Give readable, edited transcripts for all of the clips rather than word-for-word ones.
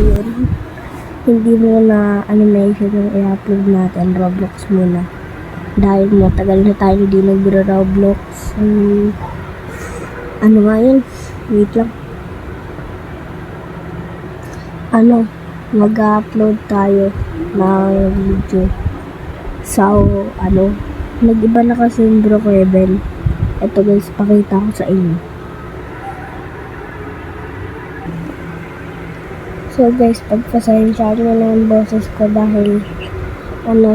ngayon. Hindi muna animation yung i-upload natin, Roblox muna. Dahil matagal na tayo hindi nag-Roblox. Ano nga yun? Wait lang. Mag-upload tayo ng video. So, nag-iba na kasi yung Brookhaven. Ito guys, pakita ko sa inyo. So guys, pagpasensya nyo na yung boses ko dahil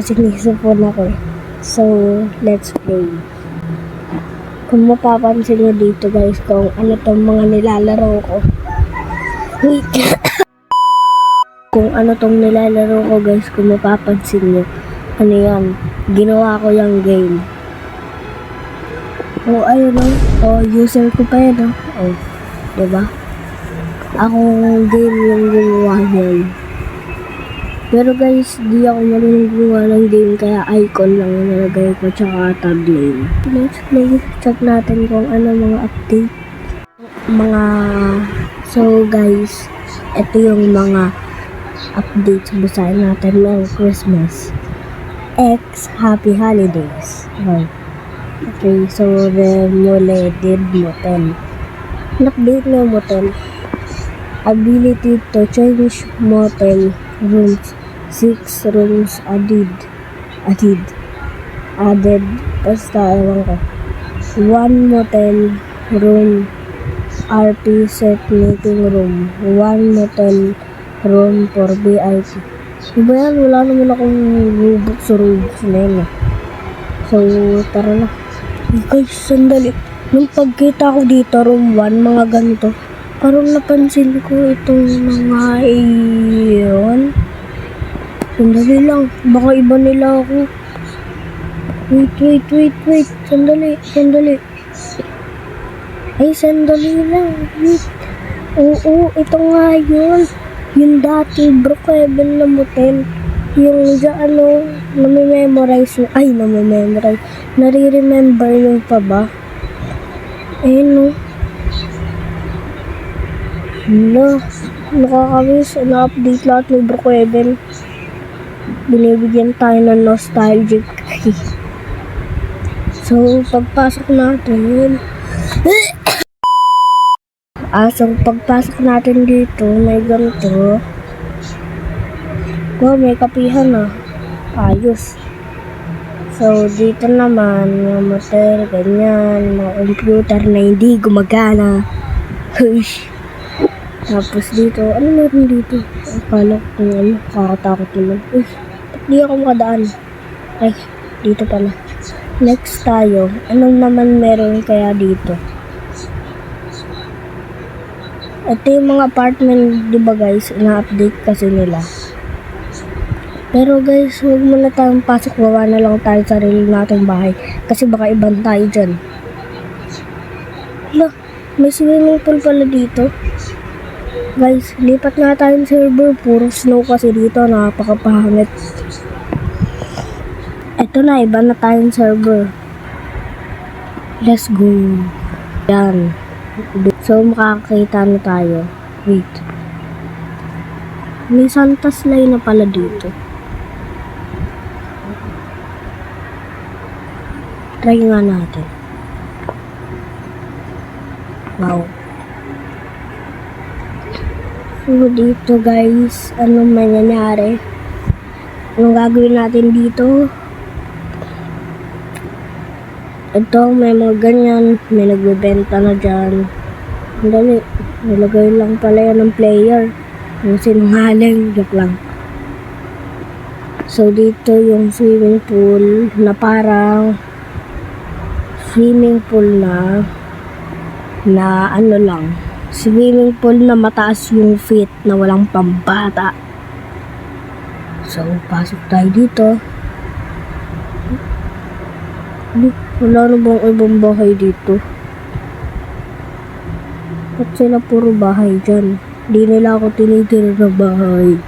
sinisipon ako eh. So, let's play. Kung mapapansin nyo dito guys, kung ano tong mga nilalaro ko. Wait. Kung ano tong nilalaro ko guys, kung mapapansin nyo. Ano yan? Ginawa ko yung game. Oh, ayun o. Oh, user ko pa yan o. Oh, diba? Akong game yung gumawa yan. Pero guys, di ako marunong gumawa ng game kaya icon lang yung nalagay ko tsaka tagline. Let's play. Check natin kung ano mga update. So guys, ito yung mga updates. Basahin natin. Merry Christmas. X Happy Holidays. Okay, so the Moledid Motel. Update na motel. Ability to change motel rooms. 6 rooms added. Basta ewan ko. 1 motel room. RP set meeting room. 1 motel room for VIP. Diba yan? Wala naman akong Robux na yun eh. So, tara na. Guys, sandali. Nung pagkita ko dito, room 1, mga ganito. Parang napansin ko itong mga iyon. Sandali lang. Baka iba nila ako. Wait. Sandali. Ay, sandali lang. Wait. Oo, ito nga yun. Yung dati Brookhaven na motel. Yung dyan nami-memorize. Nare-remember yung pa ba? Ayun nakakamiss. Na-update lahat ng Brookhaven. Binibigyan tayo ng nostalgic. So, pagpasok natin dito, may ganito. Wow, may kapihan na. Ayos. So, dito naman, mga motel, ganyan, mga computer na hindi gumagana. Tapos dito, ano meron dito? Akala ko kakatakot naman. Di ako makadaan. Ay, dito pala. Next tayo, anong naman meron kaya dito? Ito yung mga apartment, di ba guys? Ina-update kasi nila. Pero guys, huwag muna tayong pasok. Gawa na lang tayo sa sarili nating bahay. Kasi baka ibang tayo dyan. Hala, may swimming pool pala dito. Guys, lipat nga tayong server. Puro snow kasi dito. Napakapahangit. Ito na, iba na tayong server. Let's go. Yan. So, makakita na tayo. Wait. May Santa Slay na pala dito. Try nga natin. Wow. So, dito guys, anong mangyayari? Anong gagawin natin dito? Ito, may mga ganyan. May nagbebenta na dyan. Dali, nilagay lang pala yan ng player. Yung sinungaling, joke lang. So, dito yung swimming pool na parang swimming pool na swimming pool na mataas yung feet na walang pambata. So, pasok tayo dito. Wala na bang ibang bahay dito? At sila puro bahay dyan. Di nila ako tinitira na bahay.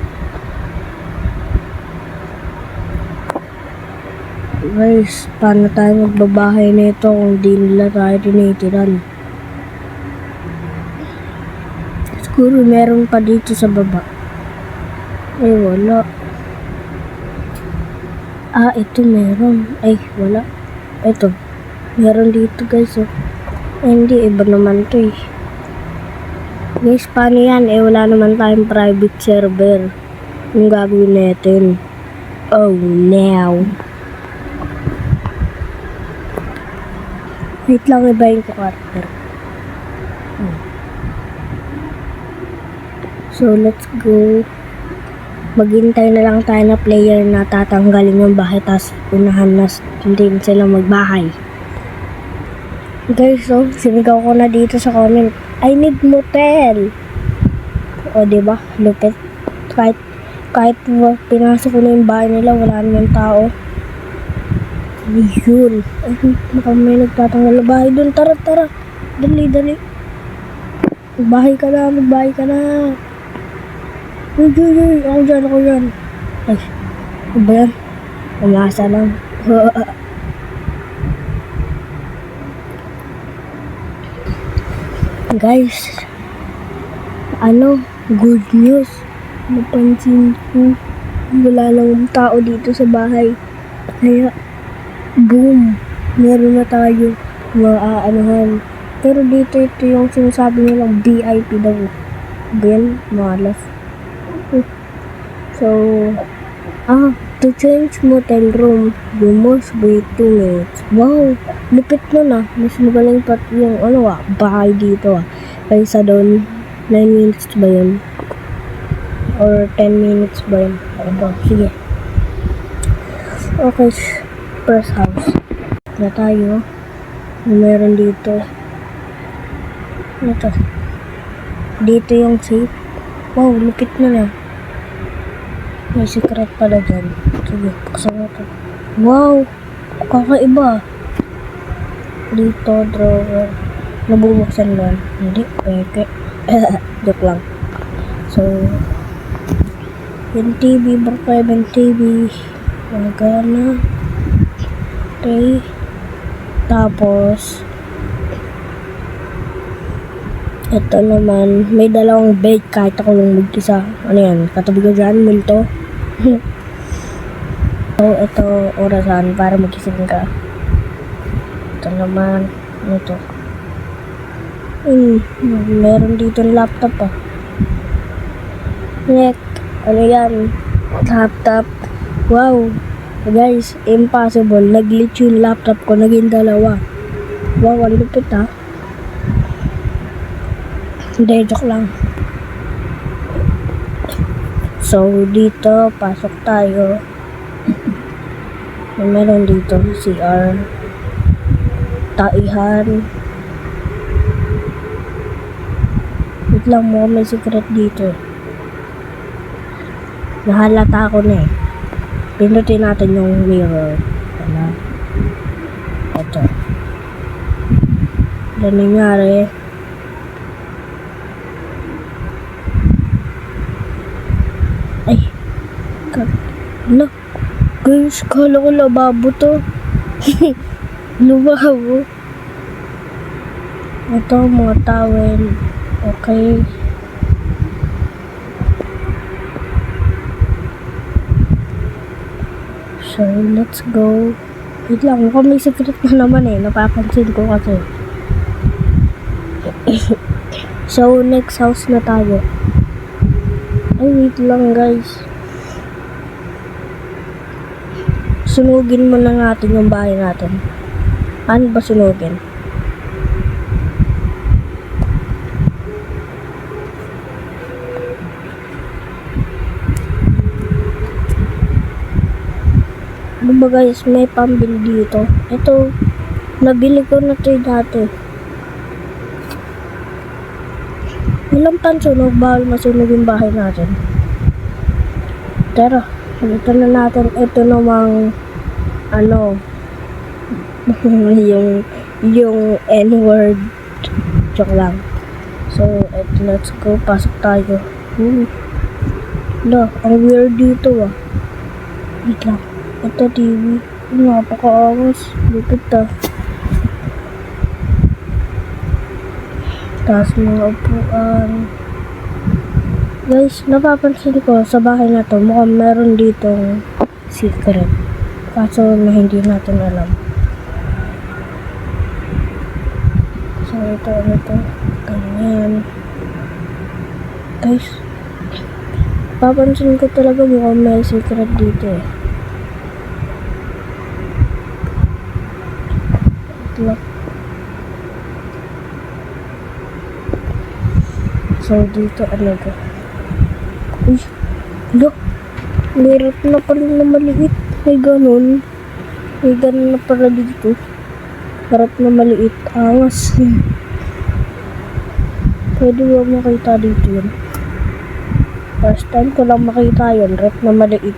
Guys, paano tayo magbabahay nito kung di nila tayo tinitiran? Siguro meron pa dito sa baba. Ay, wala. Ito meron. Ay, wala. Ito. Meron dito guys. Oh. Ay, hindi. Iba naman to eh. Guys, paano yan? Wala naman tayong private server. Yung gagawin natin. Oh, no. Wait lang, ibahin ko character. So, let's go. Maghintay na lang tayo na player na tatanggalin yung bahay, tas unahan na hindi sila magbahay. Guys, so, sinigaw ko na dito sa comment, I need motel. O, diba? Lupit. Kahit pinasok ko na yung bahay nila, wala naman tao. Yun. Ay, baka may nagtatanggal na bahay dun. Tara. Dali. Magbahay ka na. Uy, ako dyan. Ay, ano ba yan? Umasa lang. Guys, good news. Napansin ko, wala lang tao dito sa bahay. Kaya, boom, meron na tayo maaanuhan. Pero dito, ito yung sinasabi nilang VIP daw. Ben, malas. So, to change motel room, you must wait 2 minutes. Wow, lupit mo na. Mas magaling pa yung bahay dito kaysa doon. 9 minutes ba yun? Or 10 minutes ba yun? Sige. Okay, first house. Na tayo. Meron dito. Ito. Dito yung safe. Wow, lupit na lang. May secret pala dyan. Sige, buksan mo ito. Wow! Kakaiba. Dito, drawer. Nabubuksan mo. Hindi, peke. Joke lang. So, yung TV, baka yung TV. Magana. Okay. Tapos, ito naman, may dalawang bed kahit ako lang mag-isa. Ano yan? Katabi ko dyan, multo. So, ito, orasan para magising ka. Ito naman, ano to? Meron dito ng laptop ano yan? Laptop. Wow! Guys, impossible. Nag-glitch yung laptop ko, naging dalawa. Wow, ang lupit Hindi, joke lang. So, dito, pasok tayo. Meron dito, CR. Taihan. Wait lang mo, may secret dito. Nahalata ko na Pindutin natin yung mirror. Ito. Ano nangyari? Guys, kala ko lababo to. Lababo. Ito, mga towel. Okay. So, let's go. Wait lang, mukhang may secret na naman napapansin ko kasi. So, next house na tayo. Ay, wait lang guys. Sunugin mo na natin yung bahay natin. Ano ba sunugin? Ano ba guys, may pambili dito. Ito, nabili ko na ito dati. Walang pansunog, bawal masunog yung bahay natin. Pero, ito na natin, ito namang yung N-word. Joke lang. So, let's go, pasok tayo. Ang weird dito Wait lang. Ito TV. Napaka-angas. Lupit Tapos mga upuan. Guys, napapansin ko sa bahay na to, mukhang meron ditong secret. Kaso na hindi natin alam. So, ito, ganyan. Guys, papansin ko talaga mukhang may secret dito eh. Look. So, dito ano to? Uy, look. Meron na pala na maliit. May ganun. May ganun na pala dito. Harap na maliit. Angas. Pwede ba makita dito yun? First time ko lang makita yun. Harap na maliit.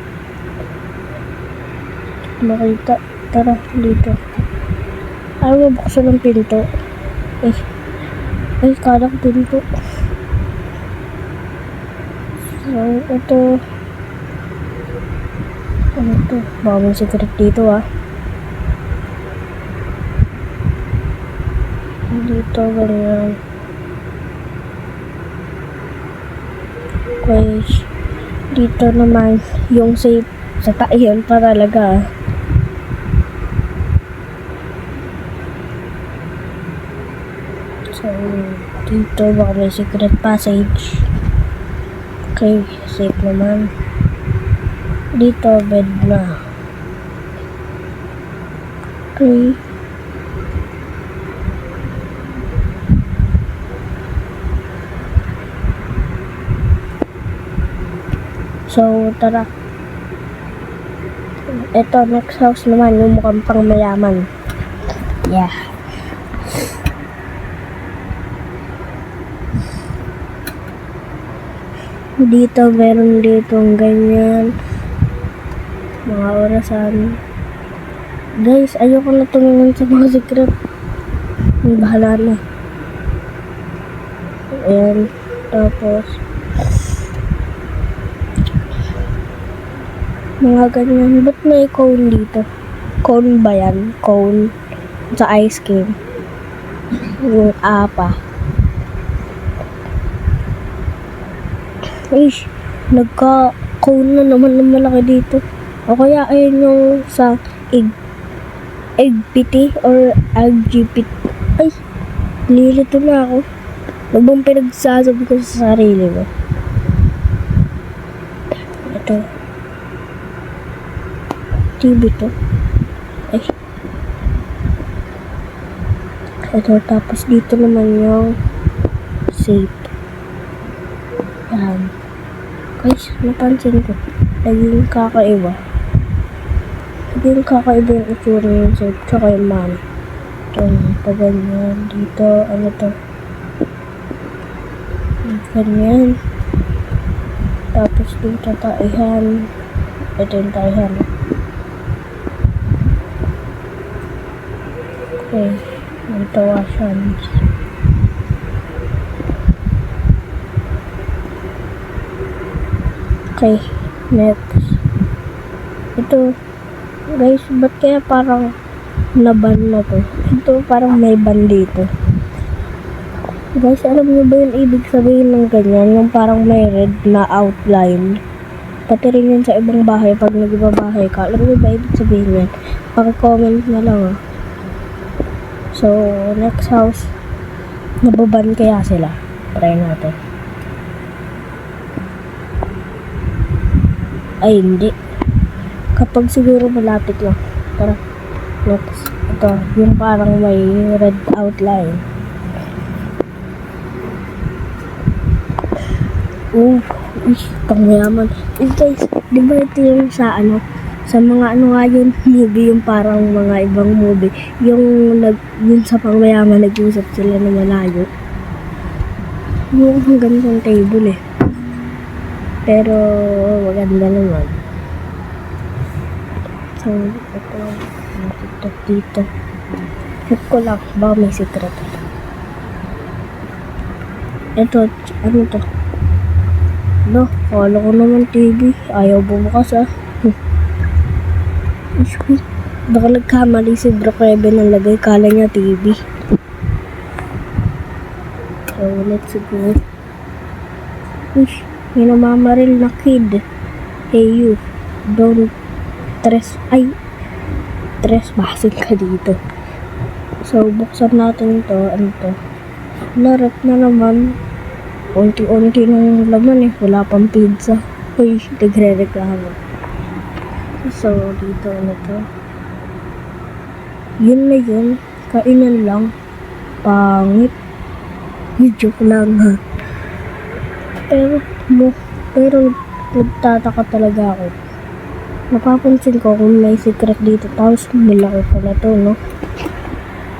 Makita. Tara, dito. Ayaw mabuksan ng pinto. Ay, kalang pinto. So, ito. Ano ito? Baka may secret dito ah. Dito, ganyan. Okay. Dito naman, yung safe sa taiyan pa talaga ah. So, dito baka may secret passage. Okay, safe naman. Dito, bed na. Okay. So, tara. Ito, next house naman, yung mukhang pang mayaman. Yeah. Dito, meron ditong ganyan. Mga orasan. Guys, ayoko na tumingin sa mga secret. Bahala na. Ayan. Tapos, mga ganyan. Ba't may cone dito? Cone ba yan? Cone sa ice cream. Yung apa. Ay, nagka-cone na naman ng malaki dito. O kaya ayun yung sa EGPT or LGBT. Ay, nilito na ako. Ano bang pinagsasabi ko sa sarili mo? Ito. TV to. Ay. Ito, tapos dito naman yung safe. Yan. Guys, napansin ko. Naging kakaiba. Naging kakaiba yung itsura yung safe. Tsaka yung man. Ito, paganyan. Dito, ano to? Ganyan. Tapos dito taihan. Ito yung taihan. Okay. Dito washan. Okay. Next. Ito. Guys, ba't kaya parang naban na to? Ito parang may ban dito. Guys, alam niyo ba yung ibig sabihin ng ganyan? Yung parang may red na outline. Pati rin yun sa ibang bahay pag nag-ibabahay ka. Alam niyo ba ibig sabihin yan? Paki-comment na lang ah. So, next house. Nababan kaya sila? Try natin. Ay, hindi. Kapag siguro malapit lang. Tara. Next. Ito. Yung parang may red outline. Pangyaman. Guys, di ba ito yung sa ano? Sa mga ano nga yun, movie, yung parang mga ibang movie. Yung sa pangmayaman, nag-usap sila na malayo. Yung hanggang sa table eh. Pero, maganda naman. So, ito. Natitok dito. Check ko lang. Baka may secret. Ito, ano to? No, kala ko naman TV. Ayaw bumukas ah. Baka nagkamali si Bro Kevin ng lagay. Kala niya TV. So, let's go. may namamaril na kid. Hey you, don't trespassing ka dito. So, buksan natin to. Ano to? Larat na naman. Unti-unti nung laman eh. Wala pang pizza. Uy, nagre-reklamo. So, dito ano to? Yun na yun. Kainan lang. Pangit. Joke lang ha. Pero nagtataka talaga ako. Napapansin ko kung may secret dito. Tapos malaki pala to, no?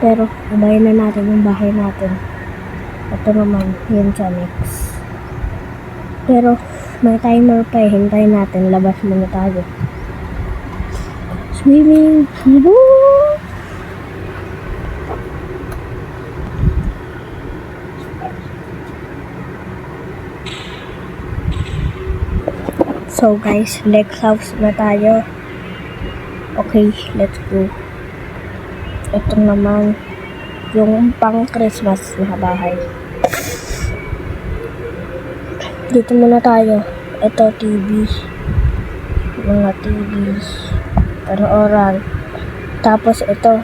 Pero, ubayin na natin yung bahay natin. Ito naman, yun sa next. Pero, may timer pa eh. Hintayin natin. Labas muna tayo. Swimming! Woo! So guys, next house na tayo. Okay, let's go. Ito naman, yung pang Christmas na bahay. Dito muna tayo. Ito, TV. Mga TVs. Oral. Tapos ito.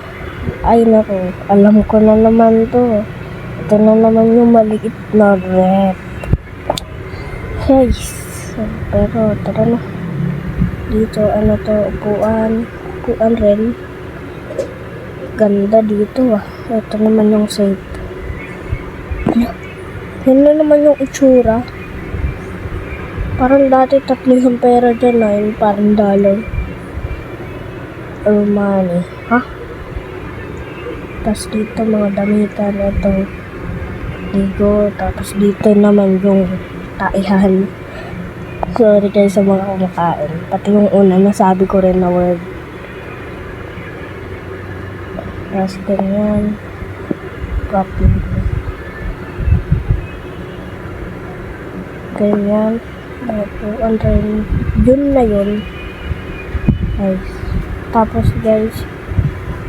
Ay naku, alam ko na naman to. Ito na naman yung maliit na rep. Guys. Pero, tara na. Dito, ano to, upuan. Upuan rin. Ganda dito ah. Ito naman yung safe. Yun na naman yung itsura. Parang dati 3 pera dyan na yun. Parang dollar. Or money. Ha? Tapos dito mga damitan. Ito. Ligo. Tapos dito naman yung taihan. Sorry guys sa mga kumakain. Pati yung una nasabi ko rin na word. Tapos ganyan. Copy. Ganyan. Upuan rin. Yun na yun. Guys. Tapos guys.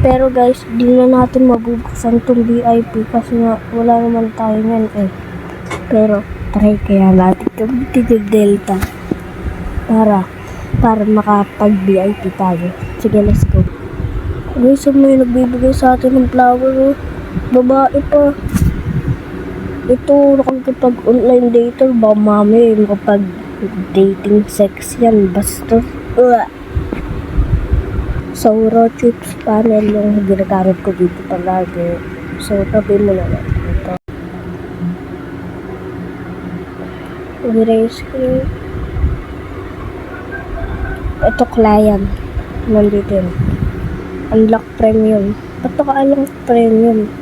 Pero guys, di na natin mabubuksan tong VIP kasi nga wala naman tayo yan eh. Pero try kaya natin yung Delta para makapag-VIP tayo. Sige, let's go. Guys, may nagbibigay sa atin ng flower. Babae pa. Ito, nakakipag-online dater. Ba, mami, makapag-dating sex yan. Basta. Saura chips panel yung ginagamit ko dito palagi. So, tabi mo na lang. Ito. Erase screen. Ito client. Nandito yun. Unlock premium. Ba't naka-unlock premium?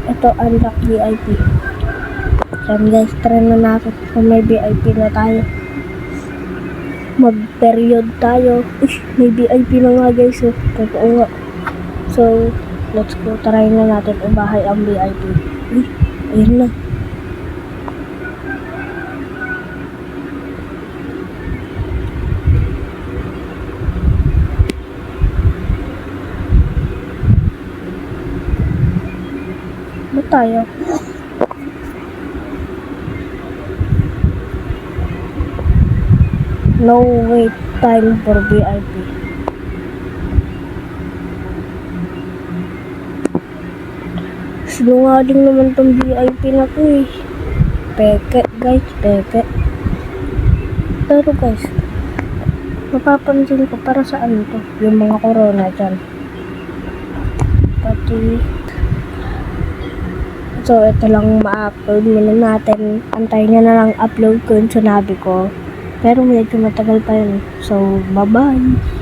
Ito unlock VIP. Yan guys, try na natin kung may VIP na tayo. Mag-period tayo. May VIP na nga guys. Totoo nga. So, let's go. Try na natin ubahay ang VIP. Ayun na. Ba tayo? No wait time for VIP. Sinungaling naman tong VIP na to eh. Peke guys, peke. Pero guys, mapapansin ko para saan to? Yung mga corona dyan. Pati so, ito lang ma-upload muna natin. Antayin nyo na lang upload ko yung sinabi ko. Pero medyo matagal pa yun. So, bye-bye!